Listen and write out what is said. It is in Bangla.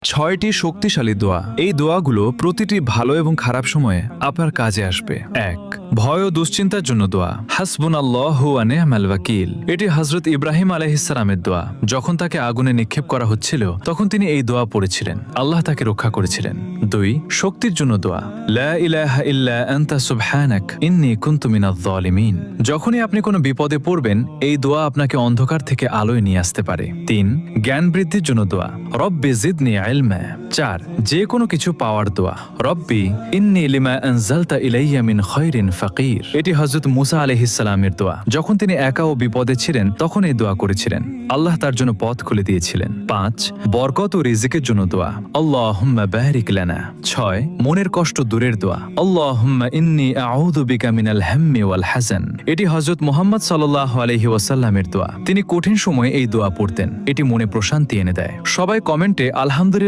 ছয়টি শক্তিশালী দোয়া। এই দোয়াগুলো প্রতিটি ভালো এবং খারাপ সময়ে আপনার কাজে আসবে। ১. ভয় ও দুশ্চিন্তার জন্য দোয়া। হাসবুনাল্লাহু ওয়া নি'মাল ওয়াকিল। এটি হযরত ইব্রাহিম আলাইহিস সালামের দোয়া। যখন তাকে আগুনে নিক্ষেপ করা হচ্ছিল তখন তিনি এই দোয়া পড়েছিলেন। আল্লাহ তাকে রক্ষা করেছিলেন। ২. শক্তির জন্য দোয়া। লা ইলাহা ইল্লা আনতা সুবহানাক ইন্নী কুনতু মিনাজ জালিমিন। যখনই আপনি কোনো বিপদে পড়বেন এই দোয়া আপনাকে অন্ধকার থেকে আলোয় নিয়ে আসতে পারে। ৩. জ্ঞান বৃদ্ধির জন্য দোয়া। রব্বি জিদনি ইলমা। ৪. যে কোনো কিছু পাওয়ার দোয়া। রব্বি ইন্নী লিমা আনজালতা ইলাইয়া মিন খায়রিন ফাকির। এটি হযরত মুসা আলাইহিস সালামের দোয়া। যখন তিনি একা ও বিপদে ছিলেন তখন এই দোয়া করেছিলেন। আল্লাহ তার জন্য পথ খুলে দিয়েছিলেন। ৫. বরকত ও রিজিকের জন্য দোয়া। আল্লাহুম্মা বারিক লানা। ৬. মনের কষ্ট দূরের দোয়া। আল্লাহুম্মা ইন্নী আউযু বিকা মিনাল হাম্মি ওয়াল হাযান। এটি হযরত মুহাম্মদ সাল্লাল্লাহু আলাইহি ওয়াসাল্লামের দোয়া। তিনি কঠিন সময়ে এই দোয়া পড়তেন। এটি মনে প্রশান্তি এনে দেয়। সবাই কমেন্টে আলহামদুলিল্লাহ